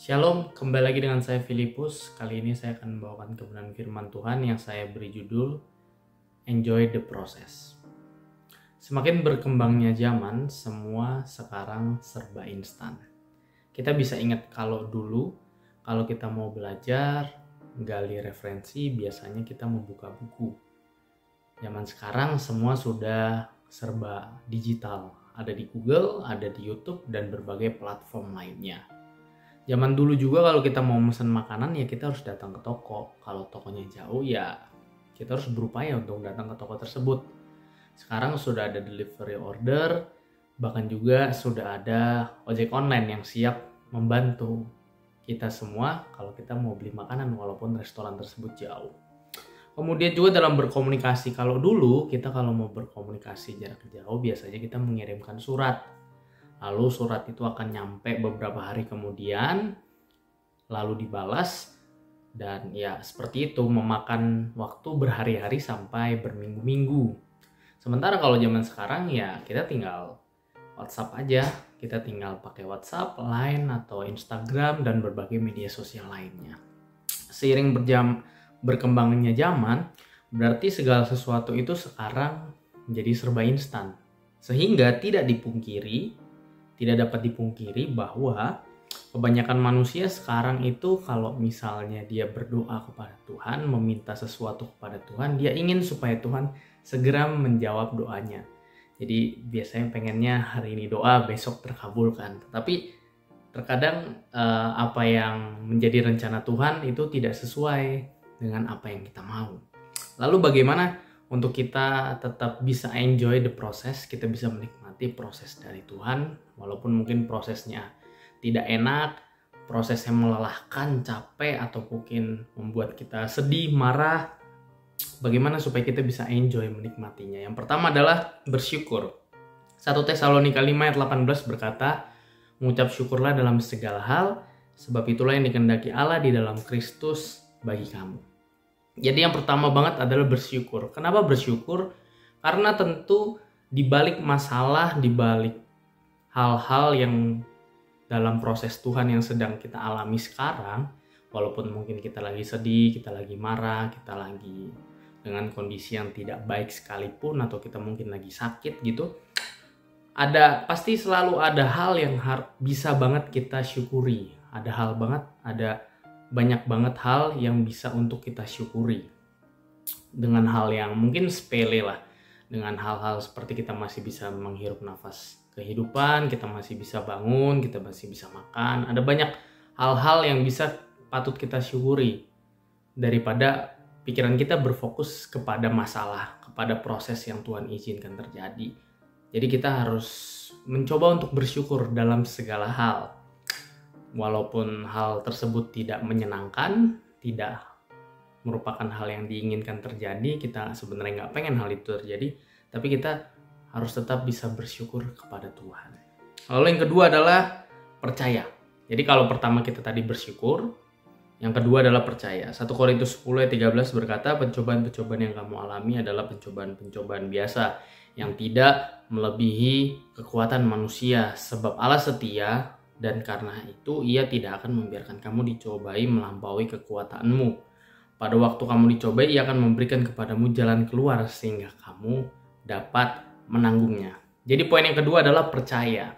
Shalom, kembali lagi dengan saya Filipus. Kali ini saya akan membawakan kebenaran firman Tuhan yang saya beri judul Enjoy the Process. Semakin berkembangnya zaman, semua sekarang serba instan. Kita bisa ingat kalau dulu, kalau kita mau belajar, gali referensi, biasanya kita membuka buku. Zaman sekarang semua sudah serba digital. Ada di Google, ada di YouTube, dan berbagai platform lainnya. Zaman dulu juga kalau kita mau pesan makanan ya kita harus datang ke toko. Kalau tokonya jauh ya kita harus berupaya untuk datang ke toko tersebut. Sekarang sudah ada delivery order, bahkan juga sudah ada ojek online yang siap membantu kita semua kalau kita mau beli makanan walaupun restoran tersebut jauh. Kemudian juga dalam berkomunikasi, kalau dulu kita kalau mau berkomunikasi jarak jauh biasanya kita mengirimkan surat. Lalu surat itu akan nyampe beberapa hari kemudian, lalu dibalas, dan ya seperti itu memakan waktu berhari-hari sampai berminggu-minggu. Sementara kalau zaman sekarang ya kita tinggal WhatsApp aja, kita tinggal pakai WhatsApp, Line, atau Instagram, dan berbagai media sosial lainnya. Seiring berkembangnya zaman, berarti segala sesuatu itu sekarang menjadi serba instan. Sehingga tidak dapat dipungkiri bahwa kebanyakan manusia sekarang itu kalau misalnya dia berdoa kepada Tuhan, meminta sesuatu kepada Tuhan, dia ingin supaya Tuhan segera menjawab doanya. Jadi biasanya pengennya hari ini doa, besok terkabulkan. Tetapi terkadang apa yang menjadi rencana Tuhan itu tidak sesuai dengan apa yang kita mau. Lalu bagaimana untuk kita tetap bisa enjoy the process, kita bisa menikmati proses dari Tuhan, walaupun mungkin prosesnya tidak enak, prosesnya melelahkan, capek, atau mungkin membuat kita sedih, marah. Bagaimana supaya kita bisa enjoy menikmatinya? Yang pertama adalah bersyukur. 1 Tesalonika 5 ayat 18 berkata, mengucap syukurlah dalam segala hal, sebab itulah yang dikehendaki Allah di dalam Kristus bagi kamu. Jadi yang pertama banget adalah bersyukur. Kenapa bersyukur? Karena tentu di balik masalah, di balik hal-hal yang dalam proses Tuhan yang sedang kita alami sekarang, walaupun mungkin kita lagi sedih, kita lagi marah, kita lagi dengan kondisi yang tidak baik sekalipun, atau kita mungkin lagi sakit gitu, pasti selalu ada hal yang bisa banget kita syukuri. Ada banyak banget hal yang bisa untuk kita syukuri. Dengan hal yang mungkin sepele lah. Dengan hal-hal seperti kita masih bisa menghirup nafas kehidupan, kita masih bisa bangun, kita masih bisa makan. Ada banyak hal-hal yang patut kita syukuri. Daripada pikiran kita berfokus kepada masalah, kepada proses yang Tuhan izinkan terjadi. Jadi kita harus mencoba untuk bersyukur dalam segala hal. Walaupun hal tersebut tidak menyenangkan, tidak merupakan hal yang diinginkan terjadi, kita sebenarnya nggak pengen hal itu terjadi, tapi kita harus tetap bisa bersyukur kepada Tuhan. Lalu yang kedua adalah percaya. Jadi kalau pertama kita tadi bersyukur, yang kedua adalah percaya. 1 Korintus 10 ayat 13 berkata, pencobaan-pencobaan yang kamu alami adalah pencobaan-pencobaan biasa, yang tidak melebihi kekuatan manusia, sebab Allah setia, dan karena itu ia tidak akan membiarkan kamu dicobai melampaui kekuatanmu. Pada waktu kamu dicobai, ia akan memberikan kepadamu jalan keluar sehingga kamu dapat menanggungnya. Jadi poin yang kedua adalah percaya.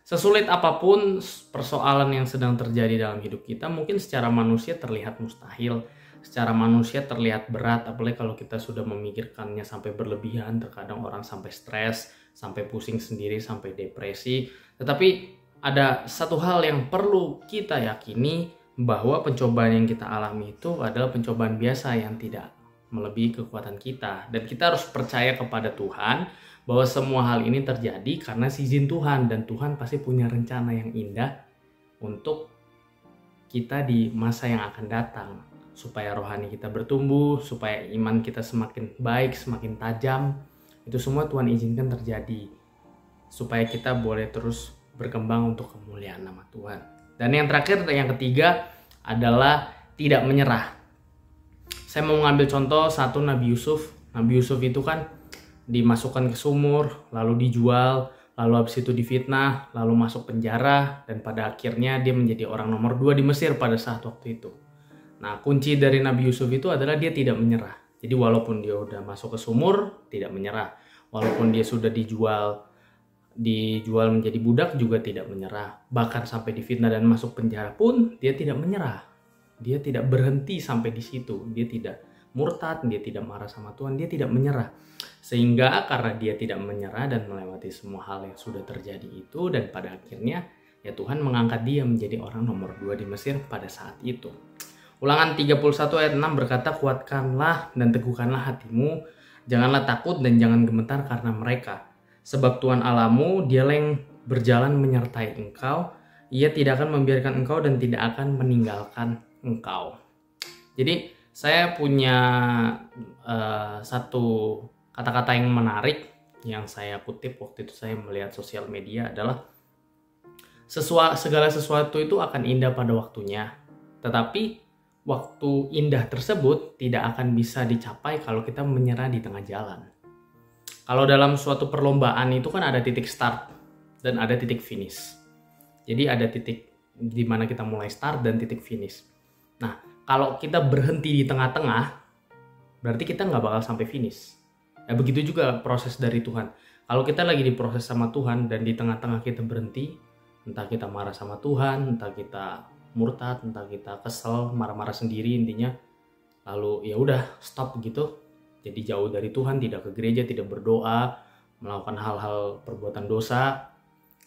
Sesulit apapun persoalan yang sedang terjadi dalam hidup kita, mungkin secara manusia terlihat mustahil, secara manusia terlihat berat, apalagi kalau kita sudah memikirkannya sampai berlebihan. Terkadang orang sampai stres, sampai pusing sendiri, sampai depresi. Tetapi ada satu hal yang perlu kita yakini, bahwa pencobaan yang kita alami itu adalah pencobaan biasa yang tidak melebihi kekuatan kita. Dan kita harus percaya kepada Tuhan bahwa semua hal ini terjadi karena izin Tuhan. Dan Tuhan pasti punya rencana yang indah untuk kita di masa yang akan datang. Supaya rohani kita bertumbuh, supaya iman kita semakin baik, semakin tajam. Itu semua Tuhan izinkan terjadi. Supaya kita boleh terus berkembang untuk kemuliaan nama Tuhan. Dan yang terakhir, yang ketiga adalah tidak menyerah. Saya mau mengambil contoh satu Nabi Yusuf. Nabi Yusuf itu kan dimasukkan ke sumur, lalu dijual, lalu habis itu difitnah, lalu masuk penjara, dan pada akhirnya dia menjadi orang nomor 2 di Mesir pada saat waktu itu. Nah, kunci dari Nabi Yusuf itu adalah dia tidak menyerah. Jadi walaupun dia udah masuk ke sumur, tidak menyerah. Walaupun dia sudah dijual menjadi budak, juga tidak menyerah. Bahkan sampai difitnah dan masuk penjara pun dia tidak menyerah. Dia tidak berhenti sampai di situ. Dia tidak murtad, dia tidak marah sama Tuhan, dia tidak menyerah. Sehingga karena dia tidak menyerah dan melewati semua hal yang sudah terjadi itu, dan pada akhirnya ya Tuhan mengangkat dia menjadi orang nomor 2 di Mesir pada saat itu. Ulangan 31 ayat 6 berkata, kuatkanlah dan teguhkanlah hatimu, janganlah takut dan jangan gemetar karena mereka. Sebab Tuhan Allahmu, dialah yang berjalan menyertai engkau, ia tidak akan membiarkan engkau dan tidak akan meninggalkan engkau. Jadi saya punya satu kata-kata yang menarik yang saya kutip waktu itu saya melihat sosial media adalah segala sesuatu itu akan indah pada waktunya, tetapi waktu indah tersebut tidak akan bisa dicapai kalau kita menyerah di tengah jalan. Kalau dalam suatu perlombaan itu kan ada titik start dan ada titik finish. Jadi ada titik di mana kita mulai start dan titik finish. Nah, kalau kita berhenti di tengah-tengah, berarti kita nggak bakal sampai finish. Ya, begitu juga proses dari Tuhan. Kalau kita lagi diproses sama Tuhan dan di tengah-tengah kita berhenti, entah kita marah sama Tuhan, entah kita murtad, entah kita kesel, marah-marah sendiri intinya, lalu ya udah stop gitu. Jadi jauh dari Tuhan, tidak ke gereja, tidak berdoa, melakukan hal-hal perbuatan dosa.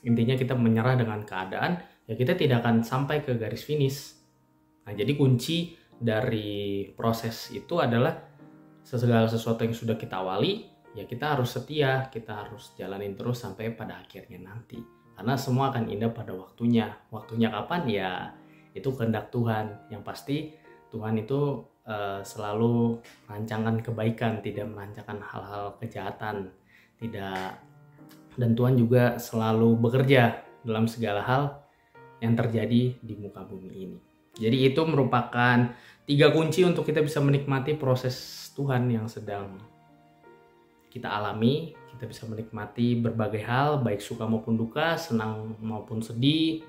Intinya kita menyerah dengan keadaan, ya kita tidak akan sampai ke garis finish. Nah, jadi kunci dari proses itu adalah segala sesuatu yang sudah kita awali, ya kita harus setia, kita harus jalanin terus sampai pada akhirnya nanti. Karena semua akan indah pada waktunya. Waktunya kapan? Ya itu kehendak Tuhan. Yang pasti Tuhan itu selalu merancangkan kebaikan, tidak merancangkan hal-hal kejahatan, tidak. Dan Tuhan juga selalu bekerja dalam segala hal yang terjadi di muka bumi ini. Jadi itu merupakan 3 kunci untuk kita bisa menikmati proses Tuhan yang sedang kita alami. Kita bisa menikmati berbagai hal, baik suka maupun duka, senang maupun sedih,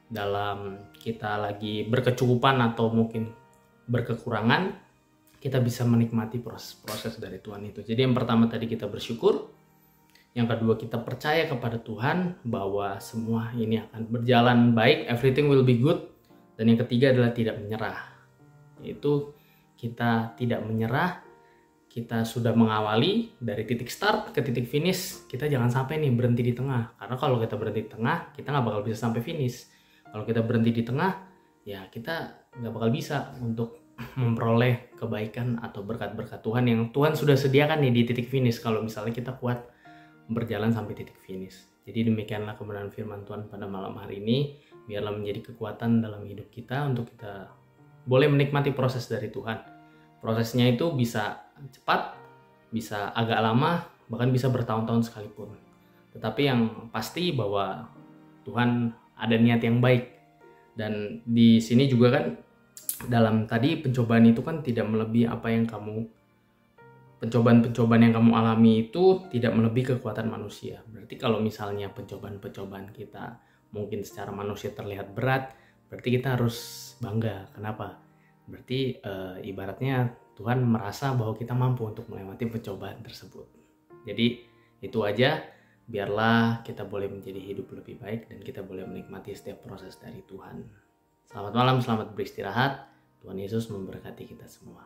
dalam kita lagi berkecukupan atau mungkin berkekurangan, kita bisa menikmati proses-proses dari Tuhan itu. Jadi yang pertama tadi kita bersyukur, yang kedua kita percaya kepada Tuhan bahwa semua ini akan berjalan baik, everything will be good, dan yang ketiga adalah tidak menyerah. Yaitu kita tidak menyerah, kita sudah mengawali dari titik start ke titik finish, kita jangan sampai nih berhenti di tengah. Karena kalau kita berhenti di tengah, kita nggak bakal bisa sampai finish. Kalau kita berhenti di tengah, ya kita nggak bakal bisa untuk memperoleh kebaikan atau berkat-berkat Tuhan yang Tuhan sudah sediakan nih di titik finish. Kalau misalnya kita kuat berjalan sampai titik finish. Jadi demikianlah kebenaran firman Tuhan pada malam hari ini. Biarlah menjadi kekuatan dalam hidup kita untuk kita boleh menikmati proses dari Tuhan. Prosesnya itu bisa cepat, bisa agak lama, bahkan bisa bertahun-tahun sekalipun. Tetapi yang pasti bahwa Tuhan ada niat yang baik. Dan di sini juga kan dalam tadi pencobaan itu kan tidak melebihi apa yang pencobaan-pencobaan yang kamu alami itu tidak melebihi kekuatan manusia. Berarti kalau misalnya pencobaan-pencobaan kita mungkin secara manusia terlihat berat, berarti kita harus bangga. Kenapa? Berarti ibaratnya Tuhan merasa bahwa kita mampu untuk melewati pencobaan tersebut. Jadi itu aja, biarlah kita boleh menjadi hidup lebih baik dan kita boleh menikmati setiap proses dari Tuhan. Selamat malam, selamat beristirahat. Tuhan Yesus memberkati kita semua.